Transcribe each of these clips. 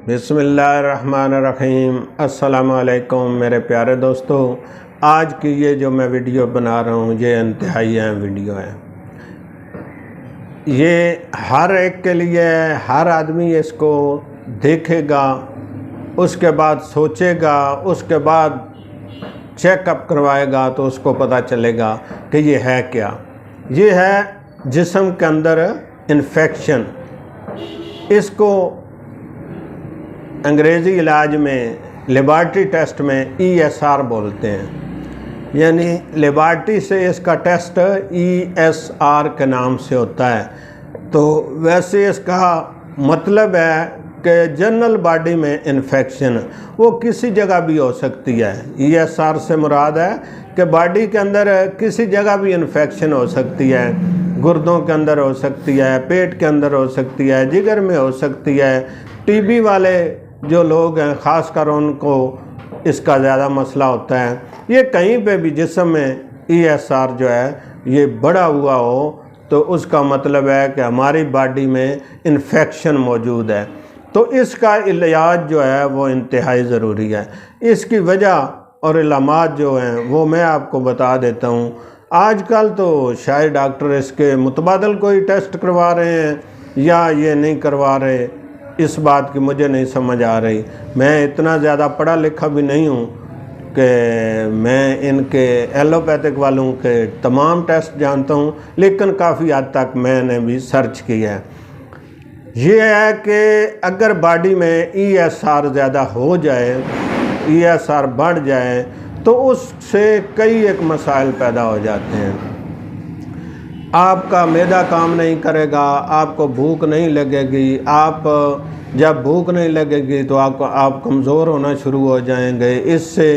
بسم اللہ الرحمن الرحیم۔ السلام علیکم میرے پیارے دوستو، آج کی یہ جو میں ویڈیو بنا رہا ہوں یہ انتہائی اہم ویڈیو ہے۔ یہ ہر ایک کے لیے، ہر آدمی اس کو دیکھے گا، اس کے بعد سوچے گا، اس کے بعد چیک اپ کروائے گا تو اس کو پتہ چلے گا کہ یہ ہے کیا۔ یہ ہے جسم کے اندر انفیکشن۔ اس کو انگریزی علاج میں لیبارٹری ٹیسٹ میں ESR بولتے ہیں، یعنی لیبارٹری سے اس کا ٹیسٹ ESR کے نام سے ہوتا ہے۔ تو ویسے اس کا مطلب ہے کہ جنرل باڈی میں انفیکشن وہ کسی جگہ بھی ہو سکتی ہے۔ ESR سے مراد ہے کہ باڈی کے اندر کسی جگہ بھی انفیکشن ہو سکتی ہے، گردوں کے اندر ہو سکتی ہے، پیٹ کے اندر ہو سکتی ہے، جگر میں ہو سکتی ہے۔ TB والے جو لوگ ہیں خاص کر ان کو اس کا زیادہ مسئلہ ہوتا ہے۔ یہ کہیں پہ بھی جسم میں ESR جو ہے یہ بڑھا ہوا ہو تو اس کا مطلب ہے کہ ہماری باڈی میں انفیکشن موجود ہے۔ تو اس کا علاج جو ہے وہ انتہائی ضروری ہے۔ اس کی وجہ اور علامات جو ہیں وہ میں آپ کو بتا دیتا ہوں۔ آج کل تو شاید ڈاکٹر اس کے متبادل کوئی ٹیسٹ کروا رہے ہیں یا یہ نہیں کروا رہے، اس بات کی مجھے نہیں سمجھ آ رہی۔ میں اتنا زیادہ پڑھا لکھا بھی نہیں ہوں کہ میں ان کے ایلوپیتھک والوں کے تمام ٹیسٹ جانتا ہوں، لیکن کافی حد تک میں نے بھی سرچ کیا ہے۔ یہ ہے کہ اگر باڈی میں ESR زیادہ ہو جائے، ESR بڑھ جائے تو اس سے کئی ایک مسائل پیدا ہو جاتے ہیں۔ آپ کا معدہ کام نہیں کرے گا، آپ کو بھوک نہیں لگے گی، آپ جب بھوک نہیں لگے گی تو آپ کمزور ہونا شروع ہو جائیں گے۔ اس سے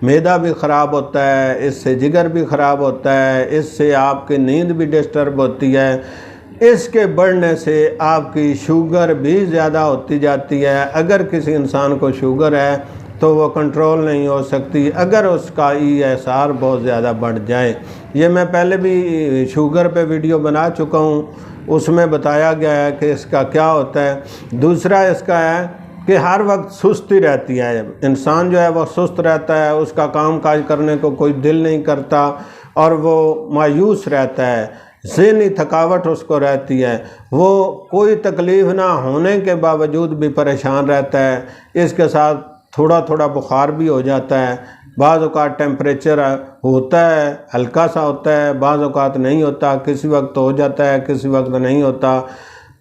معدہ بھی خراب ہوتا ہے، اس سے جگر بھی خراب ہوتا ہے، اس سے آپ کی نیند بھی ڈسٹرب ہوتی ہے۔ اس کے بڑھنے سے آپ کی شوگر بھی زیادہ ہوتی جاتی ہے۔ اگر کسی انسان کو شوگر ہے تو وہ کنٹرول نہیں ہو سکتی اگر اس کا ESR بہت زیادہ بڑھ جائے۔ یہ میں پہلے بھی شوگر پہ ویڈیو بنا چکا ہوں، اس میں بتایا گیا ہے کہ اس کا کیا ہوتا ہے۔ دوسرا اس کا ہے کہ ہر وقت سستی رہتی ہے، انسان جو ہے وہ سست رہتا ہے، اس کا کام کاج کرنے کو کوئی دل نہیں کرتا اور وہ مایوس رہتا ہے، ذہنی تھکاوٹ اس کو رہتی ہے، وہ کوئی تکلیف نہ ہونے کے باوجود بھی پریشان رہتا ہے۔ اس کے ساتھ تھوڑا تھوڑا بخار بھی ہو جاتا ہے، بعض اوقات ٹیمپریچر ہوتا ہے، ہلکا سا ہوتا ہے، بعض اوقات نہیں ہوتا، کسی وقت ہو جاتا ہے، کسی وقت نہیں ہوتا۔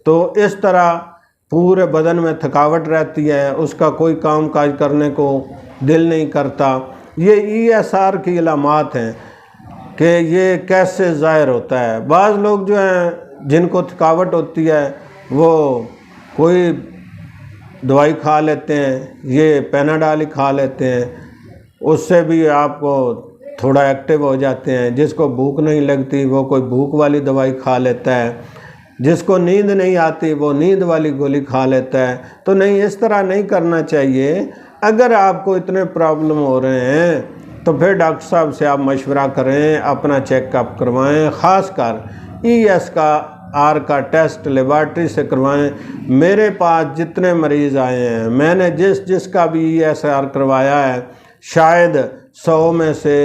تو اس طرح پورے بدن میں تھکاوٹ رہتی ہے، اس کا کوئی کام کاج کرنے کو دل نہیں کرتا۔ یہ ESR کی علامات ہیں کہ یہ کیسے ظاہر ہوتا ہے۔ بعض لوگ جو ہیں جن کو تھکاوٹ ہوتی ہے وہ کوئی دوائی کھا لیتے ہیں، یہ پیناڈال کھا لیتے ہیں، اس سے بھی آپ کو تھوڑا ایکٹیو ہو جاتے ہیں۔ جس کو بھوک نہیں لگتی وہ کوئی بھوک والی دوائی کھا لیتا ہے، جس کو نیند نہیں آتی وہ نیند والی گولی کھا لیتا ہے۔ تو نہیں، اس طرح نہیں کرنا چاہیے۔ اگر آپ کو اتنے پرابلم ہو رہے ہیں تو پھر ڈاکٹر صاحب سے آپ مشورہ کریں، اپنا چیک اپ کروائیں، خاص کر ESR کا ٹیسٹ لیبارٹری سے کروائیں۔ میرے پاس جتنے مریض آئے ہیں، میں نے جس کا بھی ESR کروایا ہے، شاید 100 میں سے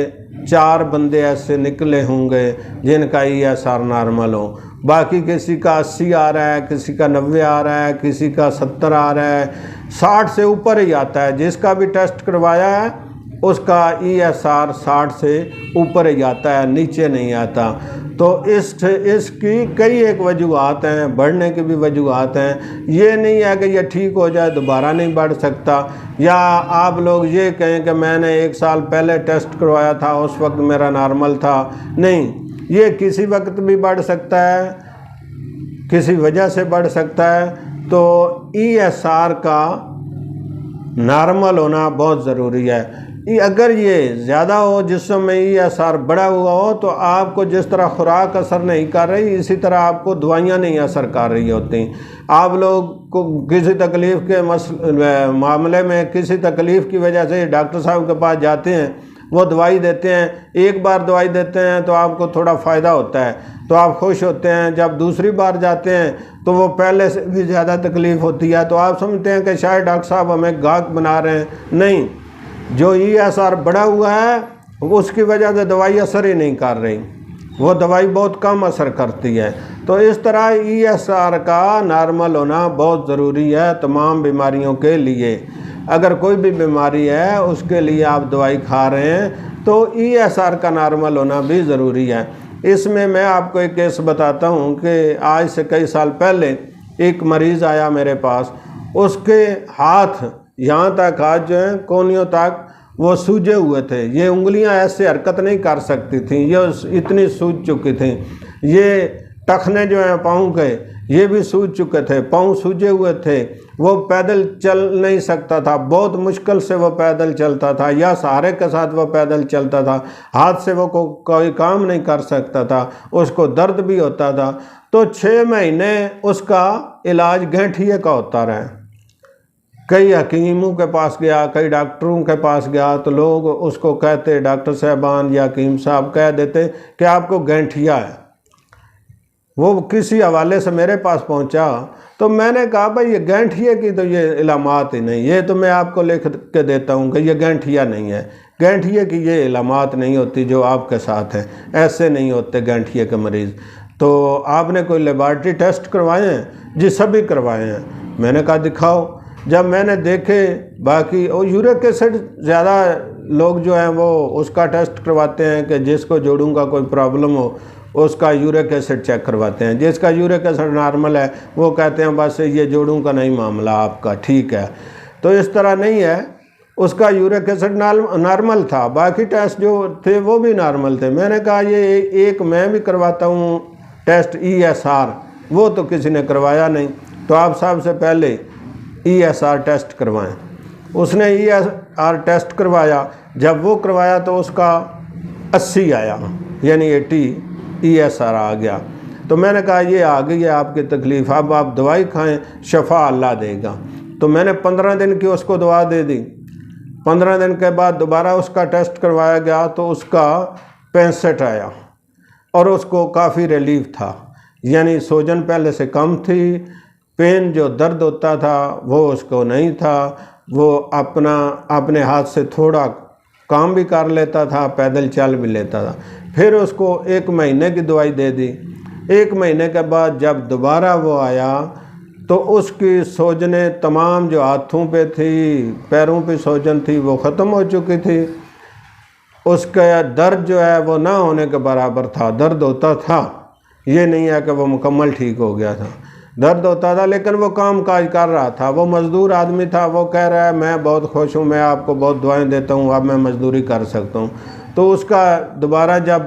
4 بندے ایسے نکلے ہوں گے جن کا ESR نارمل ہو۔ باقی کسی کا 80 آ رہا ہے، کسی کا 90 آ رہا ہے، کسی کا 70 آ رہا ہے، 60 سے اوپر ہی آتا ہے۔ جس کا بھی ٹیسٹ کروایا ہے اس کا ESR 60 سے اوپر ہی آتا ہے، نیچے نہیں آتا۔ تو اس کی کئی ایک وجوہات ہیں، بڑھنے کی بھی وجوہات ہیں۔ یہ نہیں ہے کہ یہ ٹھیک ہو جائے دوبارہ نہیں بڑھ سکتا، یا آپ لوگ یہ کہیں کہ میں نے 1 سال پہلے ٹیسٹ کروایا تھا اس وقت میرا نارمل تھا۔ نہیں، یہ کسی وقت بھی بڑھ سکتا ہے، کسی وجہ سے بڑھ سکتا ہے۔ تو ESR کا نارمل ہونا بہت ضروری ہے۔ اگر یہ زیادہ ہو، جسم میں ESR بڑا ہوا ہو، تو آپ کو جس طرح خوراک اثر نہیں کر رہی اسی طرح آپ کو دوائیاں نہیں اثر کر رہی ہوتی۔ آپ لوگ کو کسی تکلیف کے معاملے میں کسی تکلیف کی وجہ سے ڈاکٹر صاحب کے پاس جاتے ہیں، وہ دوائی دیتے ہیں، ایک بار دوائی دیتے ہیں تو آپ کو تھوڑا فائدہ ہوتا ہے تو آپ خوش ہوتے ہیں، جب دوسری بار جاتے ہیں تو وہ پہلے سے بھی زیادہ تکلیف ہوتی ہے، تو آپ سمجھتے ہیں کہ شاید ڈاکٹر صاحب ہمیں گاہک بنا رہے ہیں۔ نہیں، جو ESR بڑھا ہوا ہے اس کی وجہ سے دوائی اثر ہی نہیں کر رہی، وہ دوائی بہت کم اثر کرتی ہے۔ تو اس طرح ESR کا نارمل ہونا بہت ضروری ہے تمام بیماریوں کے لیے۔ اگر کوئی بھی بیماری ہے اس کے لیے آپ دوائی کھا رہے ہیں تو ESR کا نارمل ہونا بھی ضروری ہے۔ اس میں آپ کو ایک کیس بتاتا ہوں کہ آج سے کئی سال پہلے ایک مریض آیا میرے پاس، اس کے ہاتھ یہاں تک، ہاتھ جو ہیں کونیوں تک وہ سوجے ہوئے تھے، یہ انگلیاں ایسے حرکت نہیں کر سکتی تھیں، یہ اتنی سوج چکی تھیں، یہ ٹخنے جو ہیں پاؤں کے یہ بھی سوج چکے تھے، پاؤں سوجے ہوئے تھے، وہ پیدل چل نہیں سکتا تھا، بہت مشکل سے وہ پیدل چلتا تھا یا سہارے کے ساتھ وہ پیدل چلتا تھا، ہاتھ سے وہ کوئی کام نہیں کر سکتا تھا، اس کو درد بھی ہوتا تھا۔ تو 6 مہینے اس کا علاج گینٹھیے کا ہوتا رہا، کئی حکیموں کے پاس گیا، کئی ڈاکٹروں کے پاس گیا، تو لوگ اس کو کہتے، ڈاکٹر صاحبان یا حکیم صاحب کہہ دیتے کہ آپ کو گینٹھیا ہے۔ وہ کسی حوالے سے میرے پاس پہنچا تو میں نے کہا بھائی یہ گینٹھیے کی تو یہ علامات ہی نہیں، یہ تو میں آپ کو لکھ کے دیتا ہوں کہ یہ گینٹھیا نہیں ہے، گینٹھیے کی یہ علامات نہیں ہوتی جو آپ کے ساتھ ہیں، ایسے نہیں ہوتے گینٹھیے کے مریض۔ تو آپ نے کوئی لیبارٹری ٹیسٹ کروائے ہیں؟ جی سبھی کروائے ہیں۔ میں نے کہا دکھاؤ۔ جب میں نے دیکھے باقی یورک ایسڈ زیادہ لوگ جو ہیں وہ اس کا ٹیسٹ کرواتے ہیں کہ جس کو جوڑوں کا کوئی پرابلم ہو اس کا یورک ایسڈ چیک کرواتے ہیں، جس کا یورک ایسڈ نارمل ہے وہ کہتے ہیں بس یہ جوڑوں کا نہیں معاملہ آپ کا ٹھیک ہے۔ تو اس طرح نہیں ہے، اس کا یورک ایسڈ نارمل تھا، باقی ٹیسٹ جو تھے وہ بھی نارمل تھے۔ میں نے کہا یہ ایک میں بھی کرواتا ہوں ٹیسٹ ESR، وہ تو کسی نے کروایا نہیں، تو آپ سب سے پہلے ESR ٹیسٹ کروائیں۔ اس نے ESR ٹیسٹ کروایا، جب وہ کروایا تو اس کا 80 آیا، یعنی 80 ESR آ گیا۔ تو میں نے کہا یہ آ گئی ہے آپ کی تکلیف، اب آپ دوائی کھائیں، شفا اللہ دے گا۔ تو میں نے 15 دن کی اس کو دوا دے دی۔ 15 دن کے بعد دوبارہ اس کا ٹیسٹ کروایا گیا تو اس کا 65 آیا اور اس کو کافی ریلیف تھا، یعنی سوجن پہلے سے کم تھی، پین جو درد ہوتا تھا وہ اس کو نہیں تھا، وہ اپنے ہاتھ سے تھوڑا کام بھی کر لیتا تھا، پیدل چل بھی لیتا تھا۔ پھر اس کو 1 مہینے کی دوائی دے دی۔ 1 مہینے کے بعد جب دوبارہ وہ آیا تو اس کی سوجنیں تمام جو ہاتھوں پہ تھی، پیروں پہ سوجن تھی وہ ختم ہو چکی تھی، اس کا درد جو ہے وہ نہ ہونے کے برابر تھا، درد ہوتا تھا، یہ نہیں ہے کہ وہ مکمل ٹھیک ہو گیا تھا، درد ہوتا تھا لیکن وہ کام کاج کر رہا تھا، وہ مزدور آدمی تھا، وہ کہہ رہا ہے میں بہت خوش ہوں، میں آپ کو بہت دعائیں دیتا ہوں، اب میں مزدوری کر سکتا ہوں۔ تو اس کا دوبارہ جب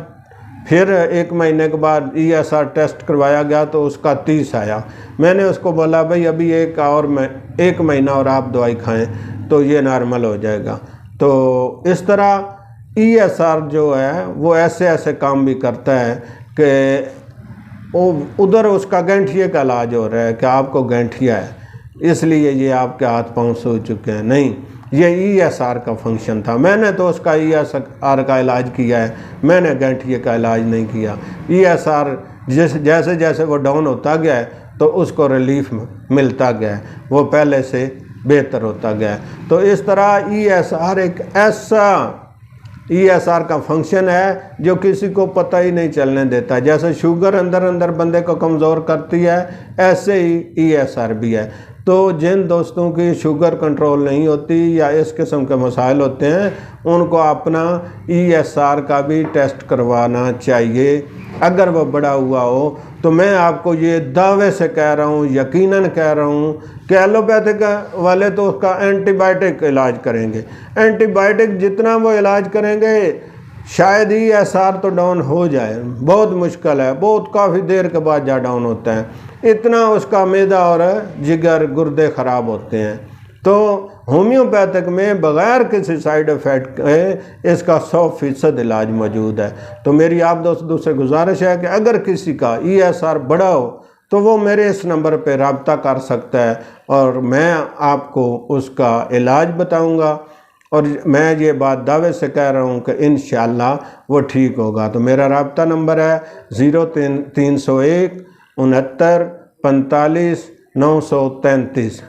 پھر 1 مہینے کے بعد ESR ٹیسٹ کروایا گیا تو اس کا 30 آیا۔ میں نے اس کو بولا بھائی ابھی 1 مہینہ اور آپ دوائی کھائیں تو یہ نارمل ہو جائے گا۔ تو اس طرح ESR جو ہے وہ ایسے کام بھی کرتا ہے کہ ادھر اس کا گینٹھیے کا علاج ہو رہا ہے کہ آپ کو گینٹھیا ہے اس لیے یہ آپ کے ہاتھ پاؤں سو چکے ہیں، نہیں، یہ ESR کا فنکشن تھا۔ میں نے تو اس کا ESR کا علاج کیا ہے، میں نے گینٹھیے کا علاج نہیں کیا۔ ESR جیسے جیسے وہ ڈاؤن ہوتا گیا ہے تو اس کو ریلیف ملتا گیا ہے، وہ پہلے سے بہتر ہوتا گیا ہے۔ تو اس طرح ESR ایک ایسا ESR کا فنکشن ہے جو کسی کو پتہ ہی نہیں چلنے دیتا، جیسے شوگر اندر بندے کو کمزور کرتی ہے ایسے ہی ESR بھی ہے۔ تو جن دوستوں کی شوگر کنٹرول نہیں ہوتی یا اس قسم کے مسائل ہوتے ہیں ان کو اپنا ESR کا بھی ٹیسٹ کروانا چاہیے، اگر وہ بڑا ہوا ہو۔ تو میں آپ کو یہ دعوے سے کہہ رہا ہوں، یقیناً کہہ رہا ہوں کہ ایلوپیتھک والے تو اس کا اینٹی بائیوٹک علاج کریں گے، اینٹی بائیوٹک جتنا وہ علاج کریں گے شاید ESR تو ڈاؤن ہو جائے، بہت مشکل ہے، بہت کافی دیر کے بعد جا ڈاؤن ہوتا ہے، اتنا اس کا معدہ اور جگر گردے خراب ہوتے ہیں۔ تو ہومیوپیتھک میں بغیر کسی سائیڈ ایفیکٹ کے اس کا 100% علاج موجود ہے۔ تو میری آپ دوستوں سے گزارش ہے کہ اگر کسی کا ESR بڑا ہو تو وہ میرے اس نمبر پہ رابطہ کر سکتا ہے اور میں آپ کو اس کا علاج بتاؤں گا اور میں یہ بات دعوے سے کہہ رہا ہوں کہ انشاءاللہ وہ ٹھیک ہوگا۔ تو میرا رابطہ نمبر ہے 0301 69 45 933۔